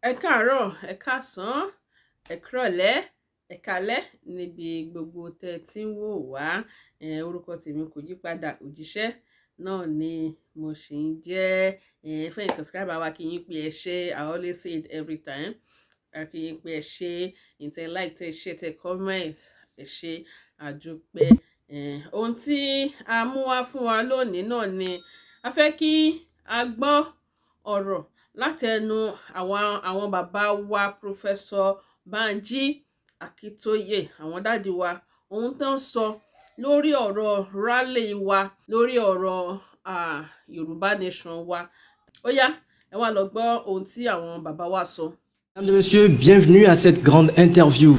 Ẹ káàárọ̀, ẹ káàsán, ẹ kúrọ̀lẹ́, ẹ káalẹ́ níbi gbogbo tẹ́ ẹ ti ń wò wá. Orúkọ tèmi kò yí padà, Òjíṣẹ́ náà ni mo ṣì ń jẹ́. Fẹ́yìn subscriber wa kí yín pé ẹ ṣé. I always say it every time. Kí yín pé ẹ ṣé, ìtẹ̀ like, tẹ́ ṣé, tẹ́ comment, ẹ ṣé, àdúpẹ́. Ohun tí a mú wá fún wa lónìí náà ni a fẹ́ kí a gbọ́ ọ̀rọ̀ látẹnu àwọn bàbá wa Professor Banji Akintoye, àwọn dáàdi wa, ohun tó ń sọ lórí ọ̀rọ̀ rally wa, lórí ọ̀rọ̀ Yorùbá nation wa. Ó yá, ẹ wá lọ gbọ́ ohun tí àwọn bàbá wa sọ. Mesdames et messieurs, bienvenue à cette grande interview.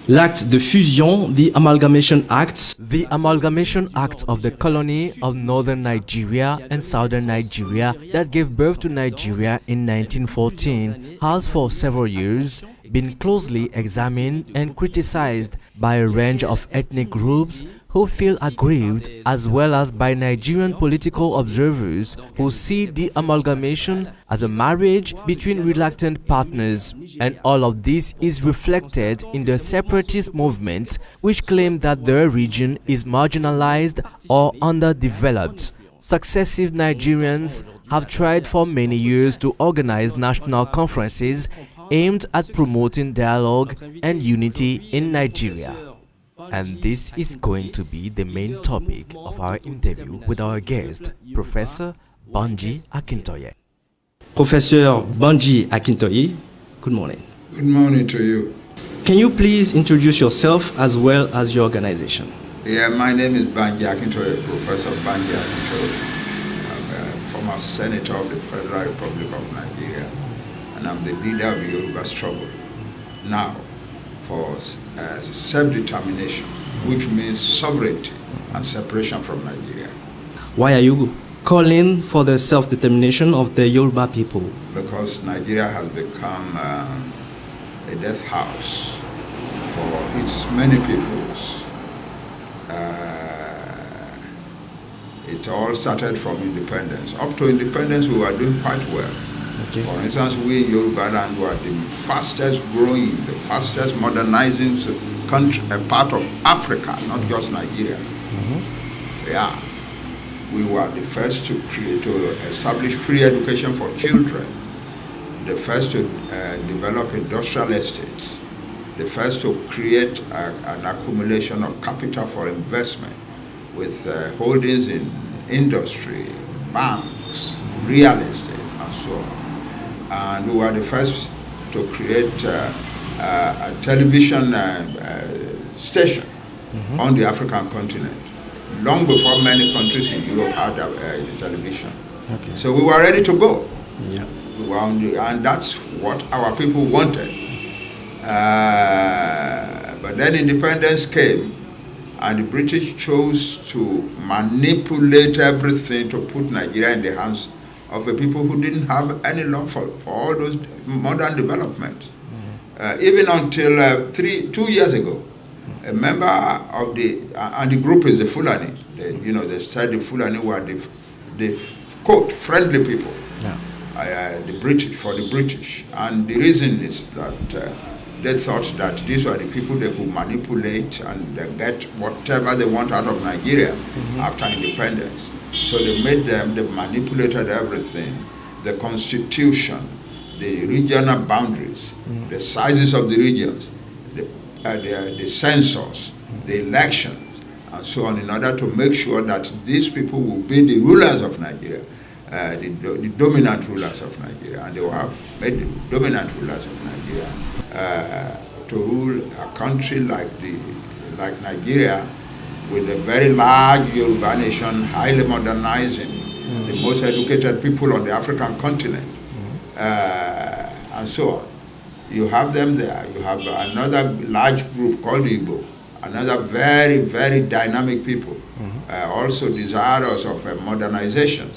L'acte de fusion, the Amalgamation Act. The Amalgamation Act of the colony of northern Nigeria and southern Nigeria that gave birth to Nigeria in 1914 has for several years been closely examined and criticized by a range of ethnic groups who feel aggrieved, as well as by Nigerian political observers who see the amalgamation as a marriage between reluctant partners. And all of this is reflected in the separatist movement, which claim that their region is marginalized or underdeveloped. Successive Nigerians have tried for many years to organize national conferences aimed at promoting dialogue and unity in Nigeria. And this is going to be the main topic of our interview with our guest, Professor Banji Akintoye. Professor Banji Akintoye, good morning. Good morning to you. Can you please introduce yourself as well as your organization? Yeah, my name is Banji Akintoye, Professor Banji Akintoye. I'm a former senator of the Federal Republic of Nigeria, and I'm the leader of the Yoruba struggle now for self-determination, which means sovereignty and separation from Nigeria. Why are you calling for the self-determination of the Yoruba people? Because Nigeria has become a death house for its many peoples. It all started from independence. Up to independence, we were doing quite well. Okay. For instance, we in Yoruba land were the fastest growing, the fastest modernizing country, a part of Africa, not just Nigeria. Yeah. We were the first to establish free education for children, the first to develop industrial estates, the first to create an accumulation of capital for investment with holdings in industry, banks, real estate, and so on. And we were the first to create a television station on the African continent, long before many countries in Europe had the television. Okay. So we were ready to go. Yeah. We were and that's what our people wanted. But then independence came, and the British chose to manipulate everything to put Nigeria in the hands of the people who didn't have any love for all those modern developments. Even until 2 years ago, a member of and the group is the Fulani. They said the Fulani were the quote, friendly people, the British. And the reason is that they thought that these were the people they could manipulate and get whatever they want out of Nigeria after independence. So they made them, they manipulated everything, the constitution, the regional boundaries, the sizes of the regions, the census, the elections, and so on, in order to make sure that these people will be the rulers of Nigeria, the dominant rulers of Nigeria, and they will have made the dominant rulers of Nigeria to rule a country like Nigeria, with a very large Yoruba nation, highly modernizing, the most educated people on the African continent, and so on. You have them there. You have another large group called Igbo, another very, very dynamic people, also desirous of modernization.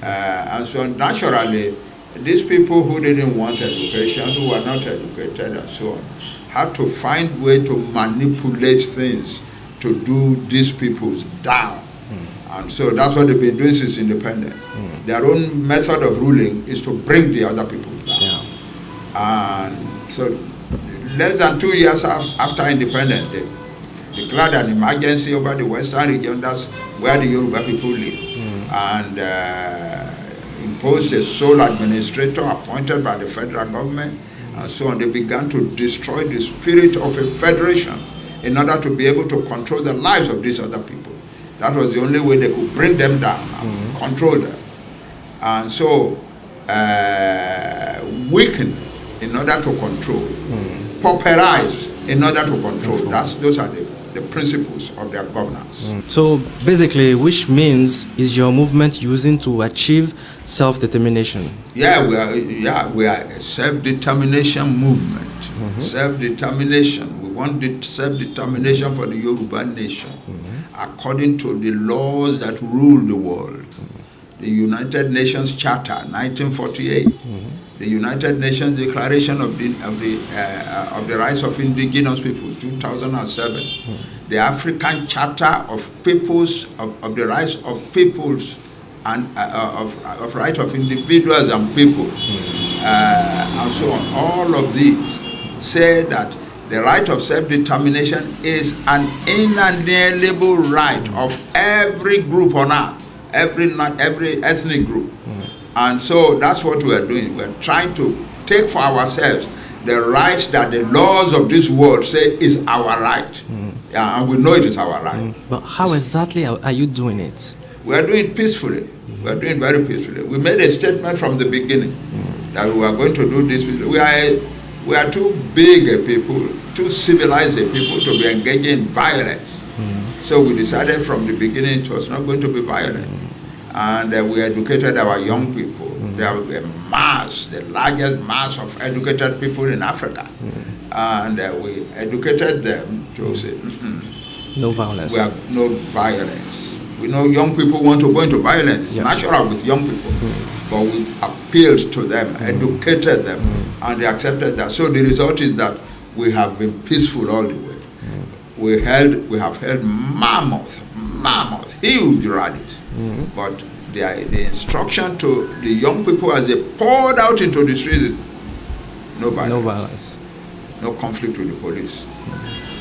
And so naturally, these people who didn't want education, who were not educated and so on, had to find way to manipulate things to do these peoples down And so that's what they've been doing since independence. Their own method of ruling is to bring the other people down. Yeah. And so less than 2 years after independence, they declared an emergency over the western region. That's where the Yoruba people live. And imposed a sole administrator appointed by the federal government, and so on. They began to destroy the spirit of a federation in order to be able to control the lives of these other people. That was the only way they could bring them down and control them. And so weaken in order to control, pauperize in order to control. Those are the principles of their governance. So basically, which means is your movement using to achieve self-determination? Yeah, we are a self-determination movement. Self-determination. We want the self-determination for the Yoruba nation, according to the laws that rule the world. The United Nations Charter, 1948. The United Nations Declaration of the Rights of Indigenous Peoples, 2007. The African Charter of Peoples of the Rights of Peoples and of Right of Individuals and People, and so on. All of these say that the right of self-determination is an inalienable right of every group on earth, every ethnic group. And so that's what we are doing. We are trying to take for ourselves the right that the laws of this world say is our right. And we know it is our right. But how exactly are you doing it? We are doing it peacefully. We are doing it very peacefully. We made a statement from the beginning that we are going to do this. We are too big a people, too civilized a people to be engaging in violence. So we decided from the beginning it was not going to be violent. And we educated our young people. They have a mass, the largest mass of educated people in Africa. And we educated them to say, no violence. We have no violence. We know young people want to go into violence. It's natural with young people. But we appealed to them, educated them, and they accepted that. So the result is that we have been peaceful all the way. We have held mammoth, huge rallies. But the instruction to the young people as they poured out into the streets is no violence. No violence. No conflict with the police.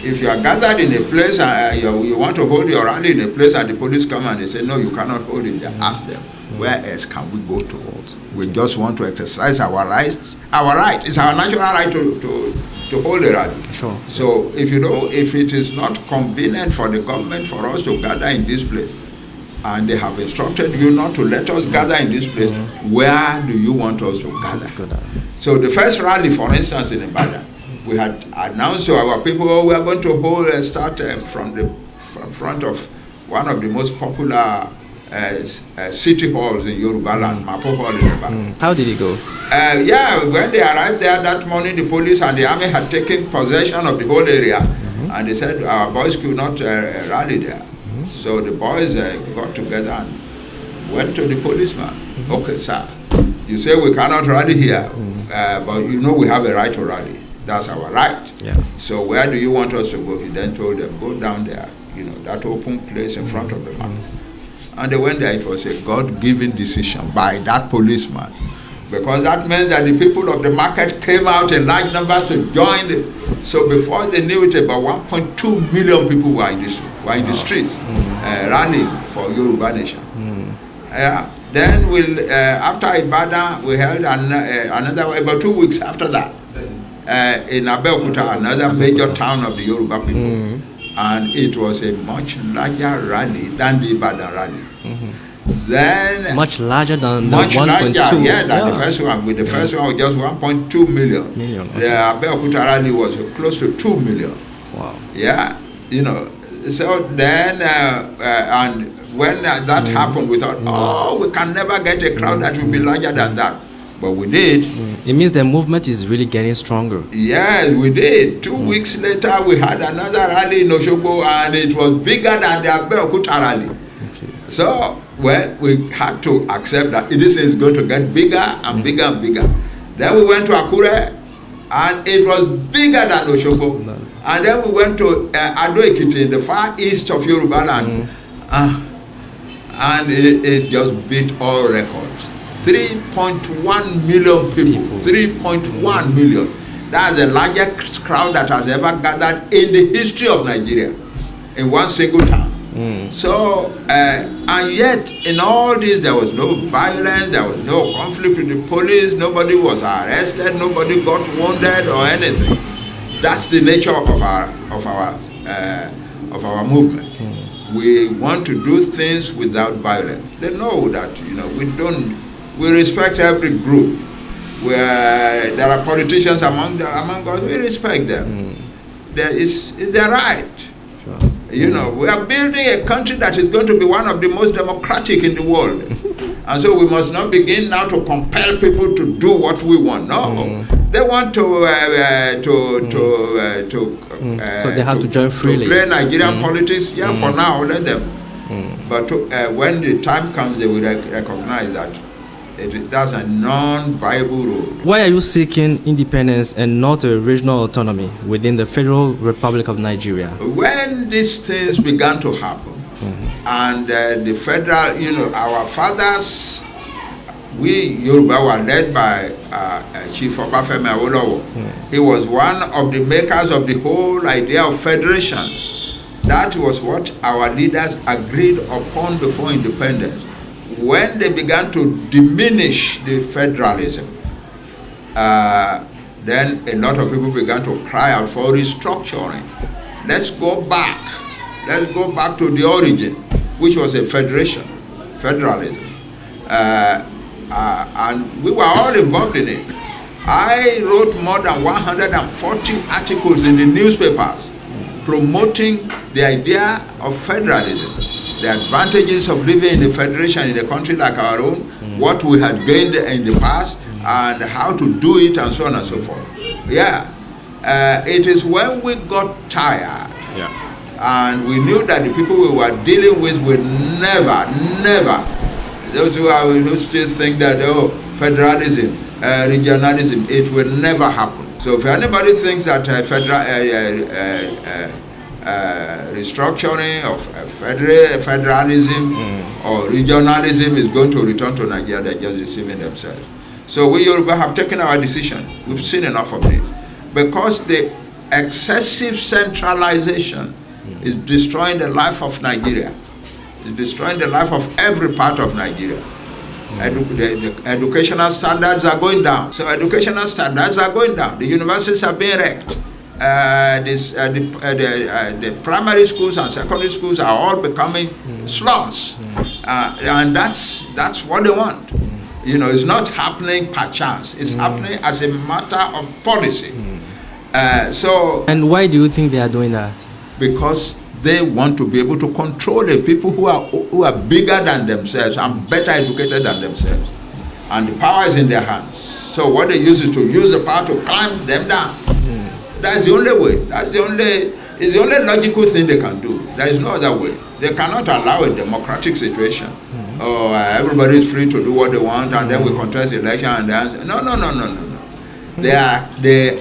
If you are gathered in a place and you want to hold your rally in a place and the police come and they say, no, you cannot hold it, then ask them, where else can we go to? We just want to exercise our rights. Our right. It's our natural right to hold a rally. Sure. So if it is not convenient for the government for us to gather in this place, and they have instructed you not to let us gather in this place, where do you want us to gather? So the first rally, for instance, in Ibadan, we had announced to our people, we are going to start from the front of one of the most popular city halls in Yoruba land, Mapo Hall in Ibadan. How did it go? When they arrived there that morning, the police and the army had taken possession of the whole area, and they said our boys could not rally there. So the boys got together and went to the policeman. Okay, sir, you say we cannot rally here, but you know we have a right to rally. That's our right. Yeah. So where do you want us to go? He then told them, go down there, that open place in front of the market. And they went there. It was a God-given decision by that policeman, because that meant that the people of the market came out in large numbers to join it. So before they knew it, about 1.2 million people were in the streets rallying for Yoruba nation. Then after Ibadan, we held another, about 2 weeks after that, in Abeokuta, another major town of the Yoruba people. And it was a much larger rally than the Ibadan rally. Then much larger than the 1.2. Than the first one. With the first one was just 1.2 million. The Abeokuta rally was close to 2 million. Wow. Yeah, So then, and when that happened, we thought, we can never get a crowd that will be larger than that. But we did. It means the movement is really getting stronger. Yes, we did. 2 weeks later, we had another rally in Osogbo, and it was bigger than the Abeokuta rally. Okay. So, we had to accept that this is going to get bigger and bigger and bigger. Then we went to Akure, and it was bigger than Osogbo. And then we went to Ado Ekiti in the far east of Yoruba land. and it just beat all records. 3.1 million people. 3.1 million. That's the largest crowd that has ever gathered in the history of Nigeria in one single town. So, and yet in all this there was no violence, there was no conflict with the police, nobody was arrested, nobody got wounded or anything. That's the nature of our movement. We want to do things without violence. They know that, you know, we respect every group. Where there are politicians among us, we respect them. It's their right. Sure. You know, we are building a country that is going to be one of the most democratic in the world. And so we must not begin now to compel people to do what we want. No, they want So they have to join freely. To play Nigerian politics. Yeah, for now, let them. But when the time comes, they will recognize that that's a non-viable road. Why are you seeking independence and not a regional autonomy within the Federal Republic of Nigeria? When these things began to happen, and the federal, you know, our fathers, we Yoruba were led by Chief Obafemi Awolowo. He was one of the makers of the whole idea of federation. That was what our leaders agreed upon before independence. When they began to diminish the federalism, then a lot of people began to cry out for restructuring. Let's go back. Let's go back to the origin, which was a federalism. And we were all involved in it. I wrote more than 140 articles in the newspapers promoting the idea of federalism, the advantages of living in a federation in a country like our own, what we had gained in the past, and how to do it, and so on and so forth. Yeah, it is when we got tired, and we knew that the people we were dealing with would never, those who still think that, oh, federalism, regionalism, it will never happen. So if anybody thinks that restructuring of federalism or regionalism is going to return to Nigeria, they're just deceiving themselves. So we Yoruba have taken our decision. We've seen enough of it. Because the excessive centralization is destroying the life of Nigeria. It's destroying the life of every part of Nigeria. The educational standards are going down. So educational standards are going down. The universities are being wrecked. The primary schools and secondary schools are all becoming slums, and that's what they want. You know, it's not happening per chance. It's happening as a matter of policy. And why do you think they are doing that? Because they want to be able to control the people who are bigger than themselves and better educated than themselves, and the power is in their hands. So what they use is to use the power to climb them down. That's the only way. It's the only logical thing they can do. There is no other way. They cannot allow a democratic situation. Oh, everybody is free to do what they want, and then we contest election and then no. They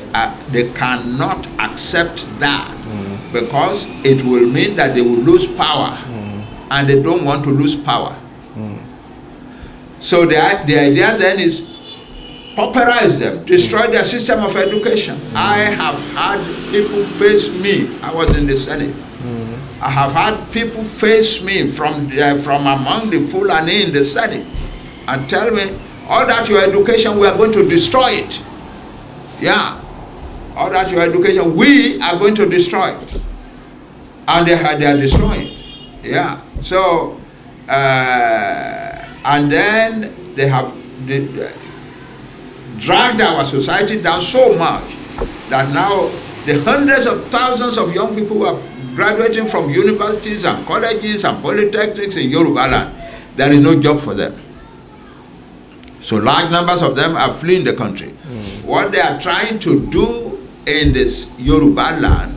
cannot accept that because it will mean that they will lose power, and they don't want to lose power. So the idea then is pauperize them, destroy their system of education. I have had people face me. I was in the Senate. I have had people face me from among the Fulani in the Senate and tell me, all that your education, we are going to destroy it. Yeah, all that your education, we are going to destroy it. And they are destroying it. Yeah, so, and then they have dragged our society down so much that now the hundreds of thousands of young people who are graduating from universities and colleges and polytechnics in Yoruba land, there is no job for them. So large numbers of them are fleeing the country. What they are trying to do in this Yoruba land,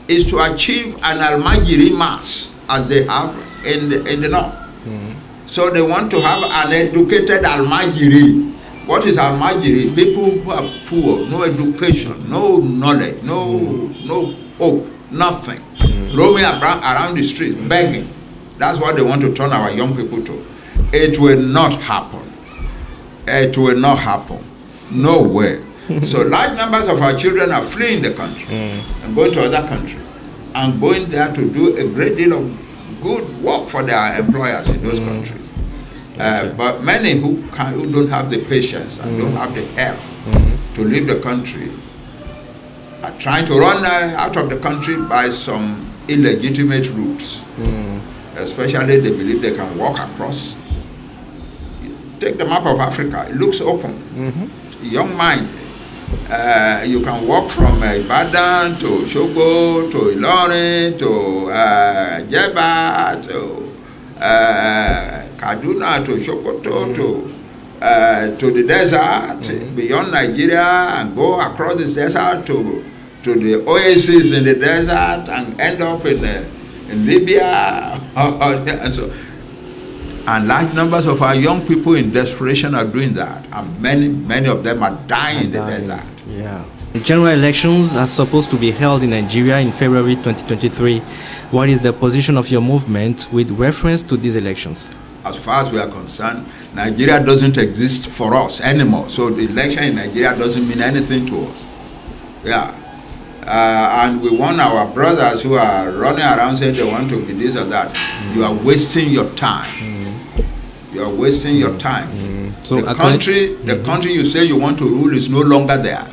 is to achieve an Almajiri mass as they have in the north. So they want to have an educated Almajiri. What is Almajiri? People who are poor, no education, no knowledge, no hope, nothing. Roaming around the streets, begging. That's what they want to turn our young people to. It will not happen. It will not happen. No way. So large numbers of our children are fleeing the country and going to other countries and going there to do a great deal of good work for their employers in those countries. But many who don't have the patience and don't have the help to leave the country are trying to run out of the country by some illegitimate routes. Especially they believe they can walk across. Take the map of Africa, it looks open. Young mind. You can walk from Ibadan to Shogo to Ilorin to Jeba to Kaduna to Sokoto to the desert beyond Nigeria and go across the desert to the oases in the desert and end up in Libya. And large numbers of our young people in desperation are doing that, and many of them are dying in the desert. Yeah. General elections are supposed to be held in Nigeria in February 2023. What is the position of your movement with reference to these elections? As far as we are concerned, Nigeria doesn't exist for us anymore. So the election in Nigeria doesn't mean anything to us. Yeah. And we want our brothers who are running around saying they want to be this or that. You are wasting your time. You are wasting your time. So the country you say you want to rule is no longer there.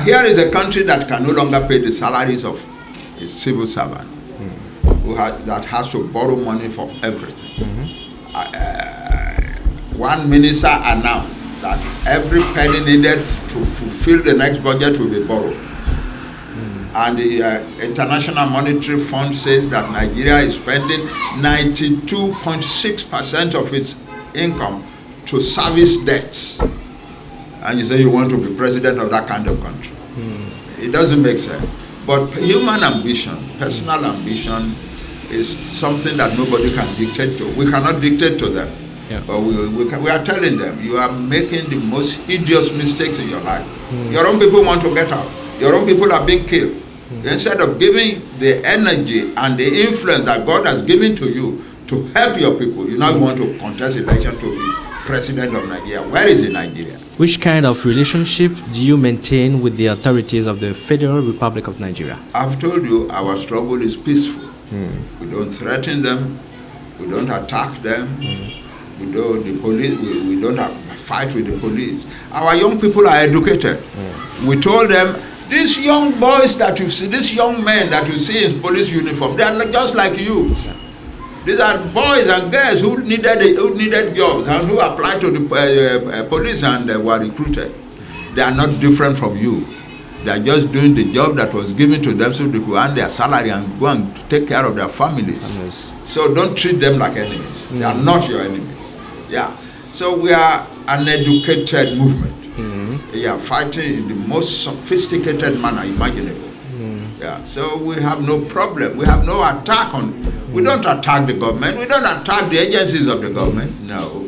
Here is a country that can no longer pay the salaries of its civil servant, that has to borrow money for everything. One minister announced that every penny needed to fulfill the next budget will be borrowed. And the International Monetary Fund says that Nigeria is spending 92.6% of its income to service debts. And you say you want to be president of that kind of country. It doesn't make sense. But human ambition, personal ambition, is something that nobody can dictate to. We cannot dictate to them. Yeah. But we are telling them, you are making the most hideous mistakes in your life. Your own people want to get out. Your own people are being killed. Instead of giving the energy and the influence that God has given to you to help your people, you now want to contest election to be president of Nigeria. Where is it, Nigeria? Which kind of relationship do you maintain with the authorities of the Federal Republic of Nigeria? I've told you our struggle is peaceful. We don't threaten them. We don't attack them. We don't fight with the police. Our young people are educated. We told them, these young boys that you see, these young men that you see in police uniform, they are just like you. These are boys and girls who needed jobs and who applied to the police and were recruited. They are not different from you. They are just doing the job that was given to them so they could earn their salary and go and take care of their families. So don't treat them like enemies. They are not your enemies. Yeah. So we are an educated movement. We are fighting in the most sophisticated manner imaginable. Yeah. So we have no problem. We have no attack on. We don't attack the government. We don't attack the agencies of the government. No.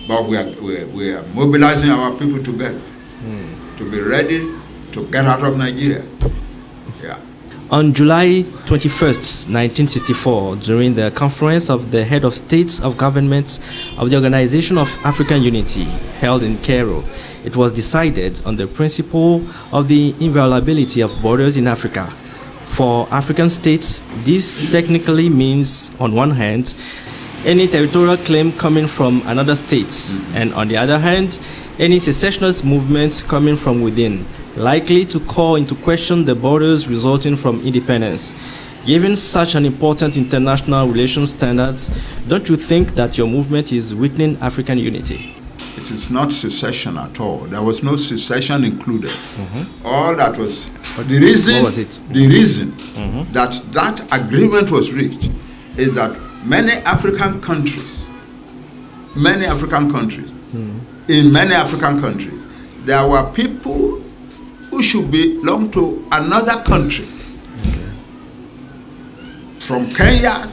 But we are mobilizing our people together to be ready to get out of Nigeria. Yeah. On July 21st, 1964, during the conference of the head of states of governments of the Organization of African Unity held in Cairo, it was decided on the principle of the inviolability of borders in Africa. For African states, this technically means, on one hand, any territorial claim coming from another state, and on the other hand, any secessionist movement coming from within, likely to call into question the borders resulting from independence. Given such an important international relations standards, don't you think that your movement is weakening African unity? It is not secession at all. There was no secession included. All that was the reason. What was it? The reason that agreement was reached is that many African countries, in many African countries, there were people who should belong to another country. From Kenya,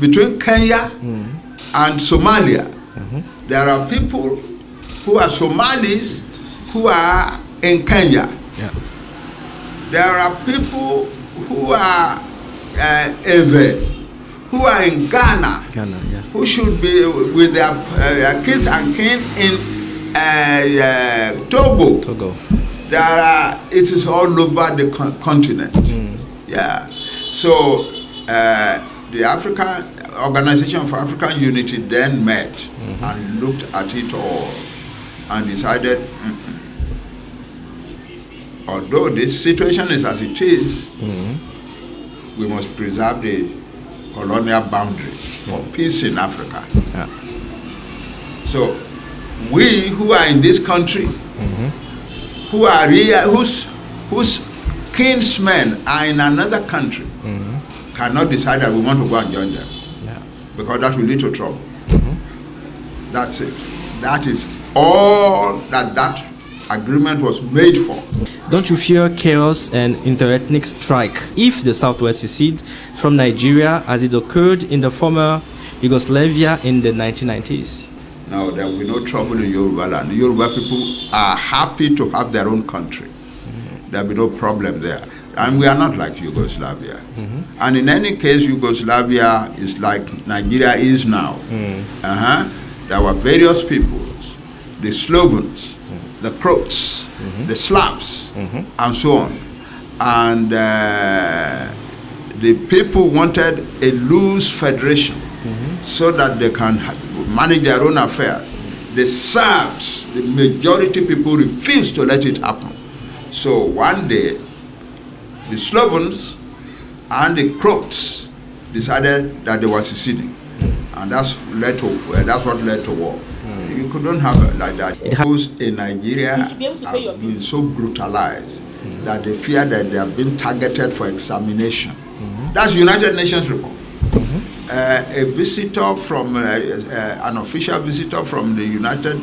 between Kenya and Somalia, there are people who are Somalis who are in Kenya. There are people who are Ewe, who are in Ghana, who should be with their kith and kin in Togo. It is all over the continent. Yeah. So the African Organization for African Unity then met and looked at it all and decided, although this situation is as it is, we must preserve the colonial boundaries for peace in Africa. Yeah. So we who are in this country, who are whose kinsmen are in another country, cannot decide that we want to go and join them, because that will lead to trouble. That's it. That is all that agreement was made for. Don't you fear chaos and interethnic strike if the Southwest secedes from Nigeria as it occurred in the former Yugoslavia in the 1990s? No, there will be no trouble in Yoruba land. The Yoruba people are happy to have their own country. There will be no problem there. And we are not like Yugoslavia. And in any case, Yugoslavia is like Nigeria is now. There were various peoples, the Slovens, the Croats, the Slavs, and so on. And the people wanted a loose federation so that they can manage their own affairs. The Serbs, the majority people, refused to let it happen. So one day, the Slovens and the Croats decided that they were seceding, and that's what led to war. You couldn't have it like that. Those in Nigeria have been so brutalized that they fear that they have been targeted for extermination. That's United Nations report. A visitor from an official visitor from the United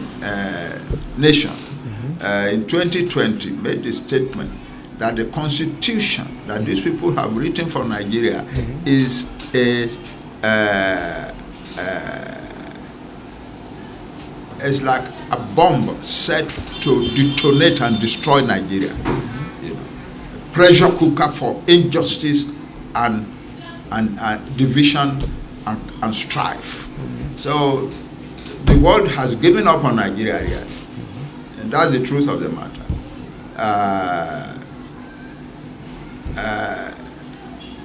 Nations in 2020 made the statement that the constitution that these people have written for Nigeria is it's like a bomb set to detonate and destroy Nigeria. You know, a pressure cooker for injustice and division and strife. So the world has given up on Nigeria yet, and that's the truth of the matter.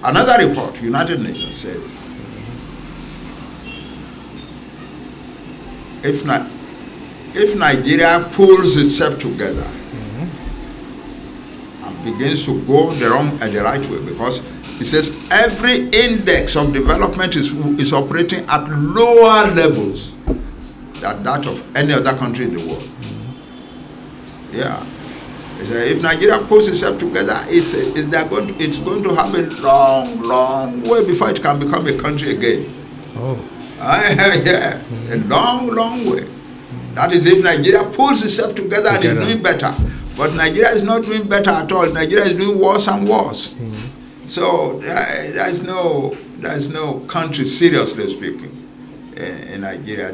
Another report, United Nations, says if Nigeria pulls itself together and begins to go the right way, because it says every index of development is operating at lower levels than that of any other country in the world. Yeah. If Nigeria pulls itself together, it's going to have a long way before it can become a country again. Yeah, a long way. That is if Nigeria pulls itself together and is doing better. But Nigeria is not doing better at all. Nigeria is doing worse and worse. So there's no country, seriously speaking, in Nigeria.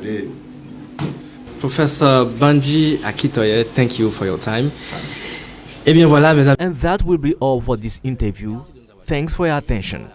Professor Banji Akintoye, thank you for your time. Eh bien voilà, mesdames. And that will be all for this interview. Thanks for your attention.